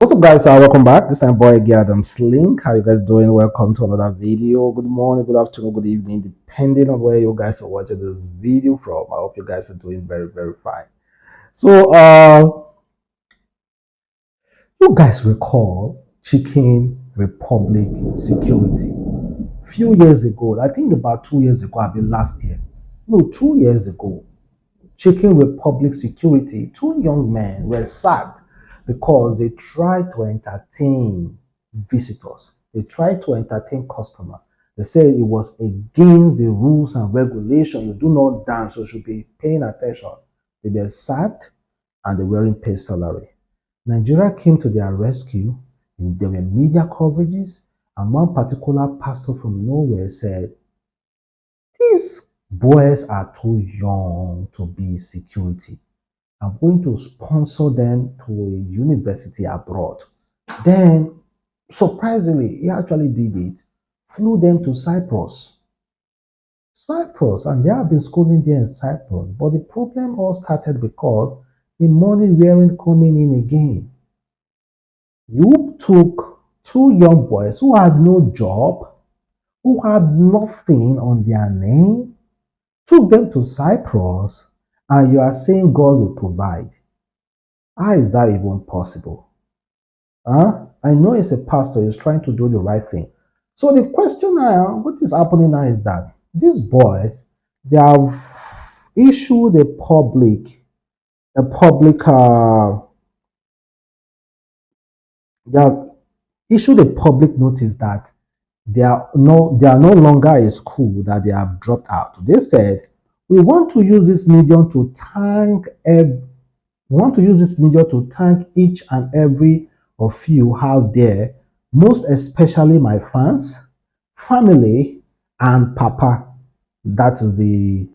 What's up, guys? Welcome back. This time, boy, Adam's Link. How you guys doing? Welcome to another video. Good morning, good afternoon, good evening, depending on where you guys are watching this video from. I hope you guys are doing very, very fine. So, you guys recall Chicken Republic Security? Few years ago, I think about 2 years ago, I mean last year. No, 2 years ago, Chicken Republic Security, two young men were sacked because they tried to entertain visitors. They tried to entertain customers. They said it was against the rules and regulations. You do not dance, so you should be paying attention. They were sacked and they weren't paid salary. Nigeria came to their rescue. There were media coverages, and one particular pastor from nowhere said, these boys are too young to be security. I'm going to sponsor them to a university abroad. Then, surprisingly, he actually did it. Flew them to Cyprus. Cyprus, and they have been schooling there in Cyprus. But the problem all started because the money weren't coming in again. You took two young boys who had no job, who had nothing on their name, took them to Cyprus, and you are saying God will provide. How is that even possible? I know he's a pastor, he's trying to do the right thing. So the question now, what is happening now is that these boys, they have issued a public, they have issued a public notice that they are no longer a school, that they have dropped out. They said, we want to use this medium to thank each and every of you out there, most especially my fans, family, and Papa. That is the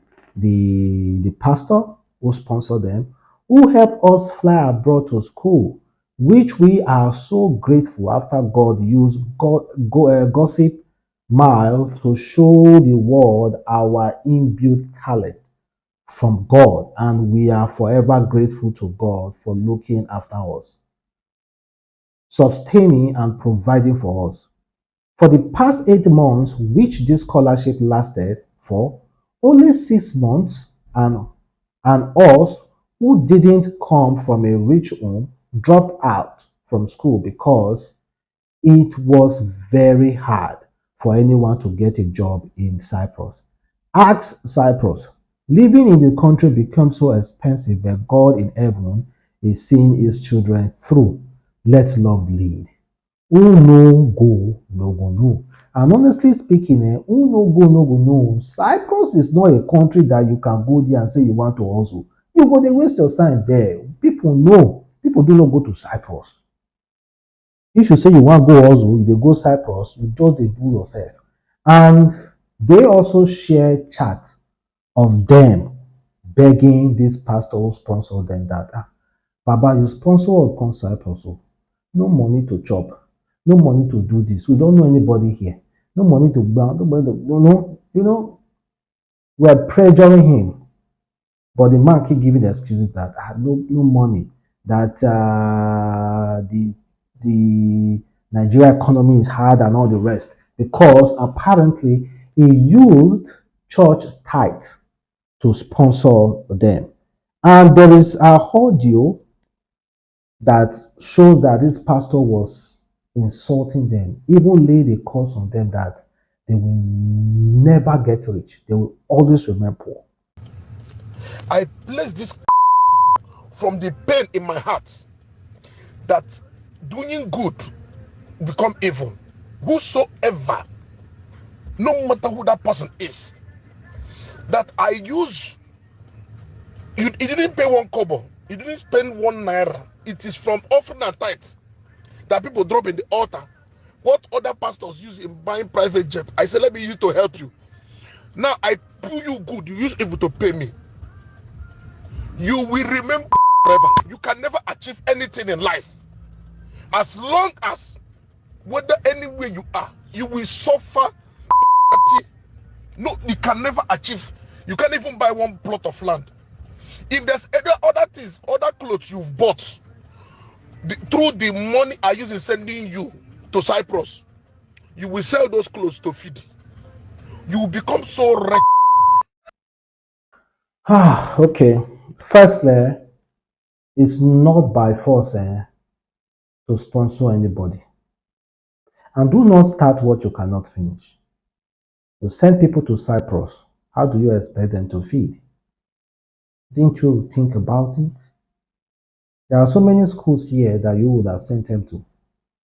pastor who sponsored them, who helped us fly abroad to school, which we are so grateful after God used gossip mile to show the world our inbuilt talent from God, and we are forever grateful to God for looking after us, sustaining and providing for us. For the past 8 months, which this scholarship lasted for, only 6 months, and us who didn't come from a rich home dropped out from school because it was very hard for anyone to get a job in Cyprus. Ask Cyprus. Living in the country becomes so expensive, but God in heaven is seeing his children through. Let love lead. Who no go, no go no. And honestly speaking, who no go, no go no. Cyprus is not a country that you can go there and say you want to hustle. You go, they waste your time there. People know. People do not go to Cyprus. If you say you want to go hustle, they go Cyprus, you just they do yourself. And they also share chat of them begging this pastor who sponsored them that, Baba, you sponsor or come Cyprus, so no money to chop, no money to do this. We don't know anybody here. No money to buy, nobody to, we're pressuring him. But the man keep giving the excuses that I had no money, that the Nigeria economy is hard and all the rest, because apparently he used church tithes to sponsor them. And there is a audio that shows that this pastor was insulting them, even laid a curse on them that they will never get rich. They will always remain poor. I place this from the pain in my heart that doing good become evil. Whosoever, no matter who that person is, that I use, you didn't pay one kobo, you didn't spend 1 naira. It is from offering and tithe that people drop in the altar. What other pastors use in buying private jet, I say, let me use it to help you. Now I do you good, you use evil to pay me. You will remember forever. You can never achieve anything in life as long as, whether anywhere you are, you will suffer. No, you can never achieve. You can't even buy one plot of land. If there's other things, other clothes you've bought, through the money I use in sending you to Cyprus, you will sell those clothes to feed. You will become so rich. Okay. Firstly, it's not by force to sponsor anybody. And do not start what you cannot finish. You send people to Cyprus. How do you expect them to feed? Didn't you think about it? There are so many schools here that you would have sent them to.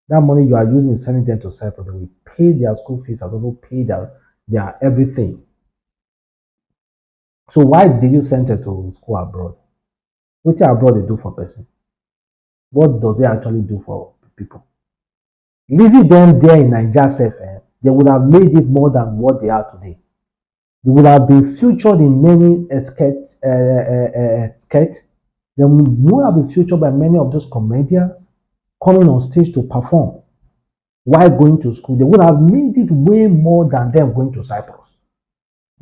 That money you are using sending them to Cyprus, they will pay their school fees and also pay their everything. So why did you send them to school abroad? What abroad they do for person? What does they actually do for people? Leaving them there in Nigeria, they would have made it more than what they are today. They would have been featured in many sketch. They would have been featured by many of those comedians coming on stage to perform while going to school. They would have made it way more than them going to Cyprus.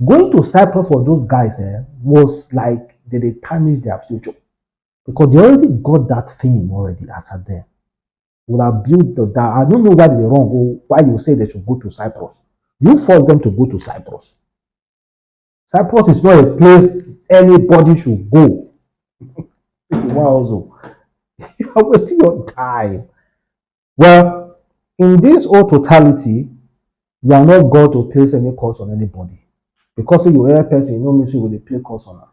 Going to Cyprus for those guys was like they tarnished their future because they already got that fame already as at there. Would have built that. I don't know why they're wrong or why you say they should go to Cyprus. You force them to go to Cyprus. Cyprus is not a place anybody should go. Also, you are wasting your time. Well, in this whole totality, you are not God to place any curse on anybody. Because if you are a person, you know means you will play curse on her.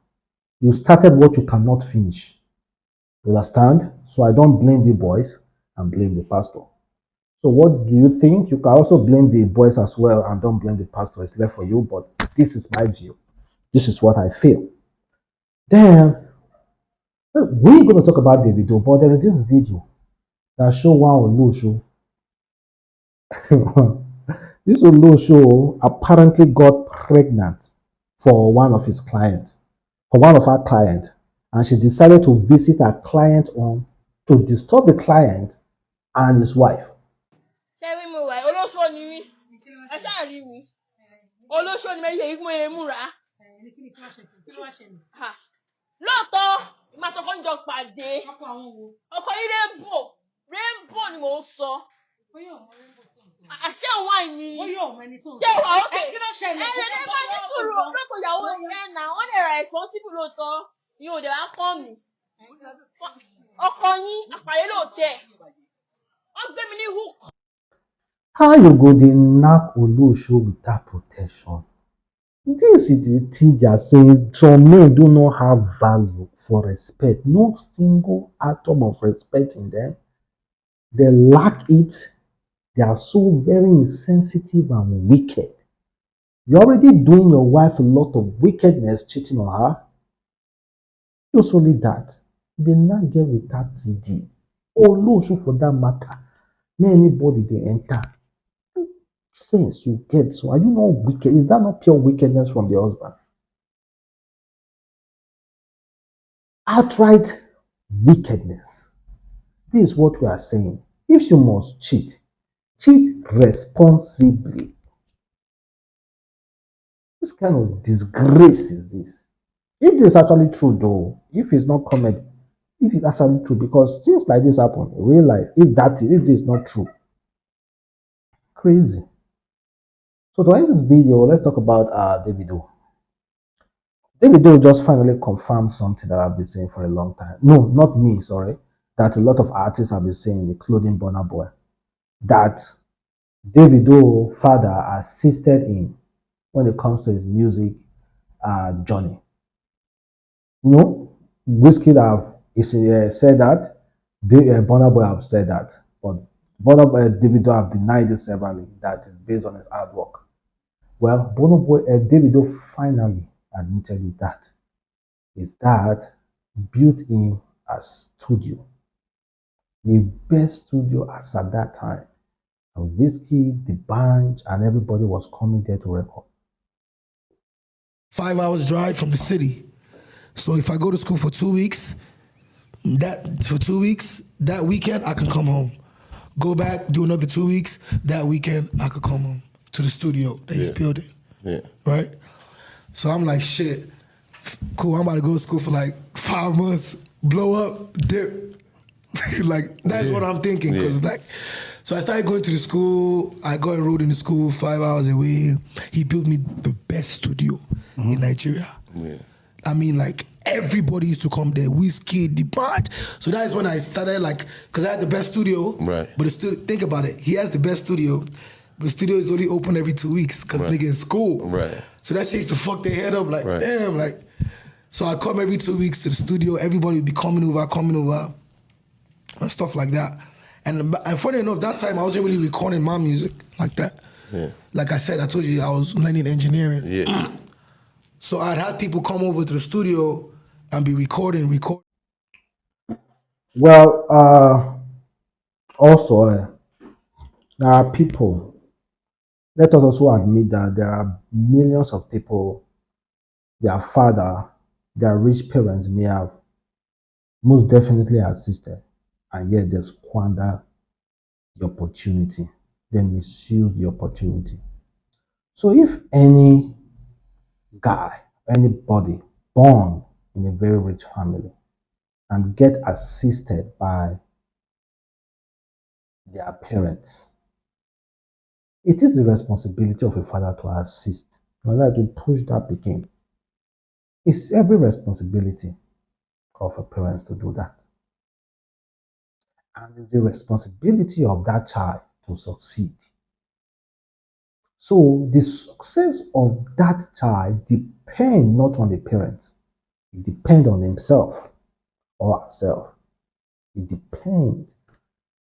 You started what you cannot finish. You understand? So I don't blame the boys and blame the pastor. So what do you think? You can also blame the boys as well and don't blame the pastor. It's left for you, but this is my view. This is what I feel. Then we're going to talk about Davido, but there is this video that show one Olusho. This Olusho apparently got pregnant for one of his clients, for one of our clients, and she decided to visit her client home to disturb the client and his wife. Lóòótọ́ máa sọ fún jọ pàdé ọkọ yìí rainbow ni mò ń sọ àṣẹ òun àìní ṣé wà ókè ẹlẹ́dẹ́ bá ní sùúrù lóko ìyàwó ẹ̀ náà wọ́n lè ra responsible lóòótọ́ yìí ò dé wá fọ́ mi ọkọ yín àpàyé lóòótẹ́ wọ́n gbé mi ní hook. How you go dey knack Olusho without protection? This is the thing they are saying. Some men do not have value for respect. No single atom of respect in them. They lack it. They are so very insensitive and wicked. You're already doing your wife a lot of wickedness, cheating on her. Just only that. They not get with that CD. Olusho for that matter. May anybody they enter. Sense you get. So are you not wicked? Is that not pure wickedness from the husband? Outright wickedness. This is what we are saying. If you must cheat, cheat responsibly. This kind of disgrace is this. If this is actually true though, if it's not comedy, if it's actually true, because things like this happen in real life, if this is not true, crazy. So to end this video, let's talk about Davido. Davido just finally confirmed something that I've been saying for a long time. No, not me, sorry. That a lot of artists have been saying, including Burna Boy, that Davido father assisted in when it comes to his music journey. You know, Wizkid have said that, Burna Boy have said that, but Davido have denied it severally that it's based on his hard work. Well, Davido finally admitted it that his dad built him a studio, the best studio as at that time. And Wizkid, the band, and everybody was coming there to record. 5 hours drive from the city. So if I go to school for 2 weeks, that weekend I can come home. Go back, do another 2 weeks, that weekend I could come home to the studio that he's building. Yeah. Right? So I'm like, shit, cool, I'm about to go to school for like 5 months, blow up, dip. Like, that's what I'm thinking. Because, like, so I started going to the school. I got enrolled in the school 5 hours away. He built me the best studio in Nigeria. Yeah. I mean, like, everybody used to come there. Whiskey, the band. So that is when I started, like, because I had the best studio. Right. But think about it. He has the best studio. But the studio is only open every 2 weeks because nigga in school. Right. So that shit used to fuck their head up. Like, Right. damn, like. So I come every 2 weeks to the studio. Everybody would be coming over, and stuff like that. And funny enough, that time I wasn't really recording my music like that. Yeah. Like I said, I told you I was learning engineering. Yeah. So I'd had people come over to the studio and be recording. Well, also, there are people, let us also admit that there are millions of people, their father, their rich parents may have most definitely assisted, and yet they squander the opportunity. They misuse the opportunity. So if any guy, anybody born in a very rich family and get assisted by their parents, it is the responsibility of a father to assist, not like to push that begin. It's every responsibility of a parent to do that. And it's the responsibility of that child to succeed. So the success of that child depends not on the parents. It depends on himself or herself. It depends.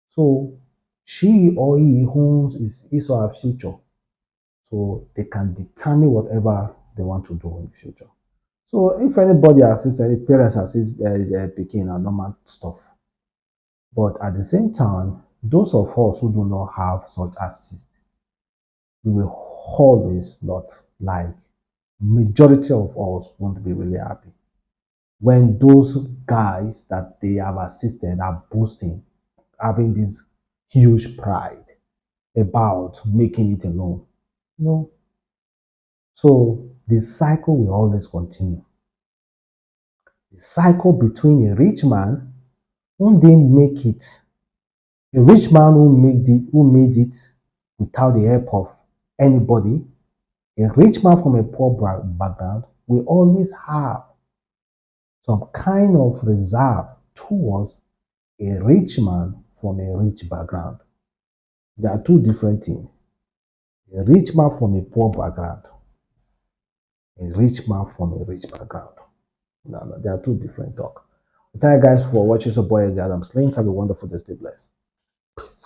So she or he owns his or her future. So they can determine whatever they want to do in the future. So if anybody assists, any parents assist picking and normal stuff. But at the same time, those of us who do not have such assist, we will always not like majority of us won't be really happy when those guys that they have assisted are boasting, having this huge pride about making it alone. No. So the cycle will always continue. The cycle between a rich man who didn't make it, a rich man who made it without the help of anybody, a rich man from a poor background will always have some kind of reserve towards a rich man from a rich background. There are two different things. A rich man from a poor background, a rich man from a rich background. No, they are two different talk. Thank you guys for watching. Your boy Adam's Link. Have a wonderful day. Stay blessed. Peace.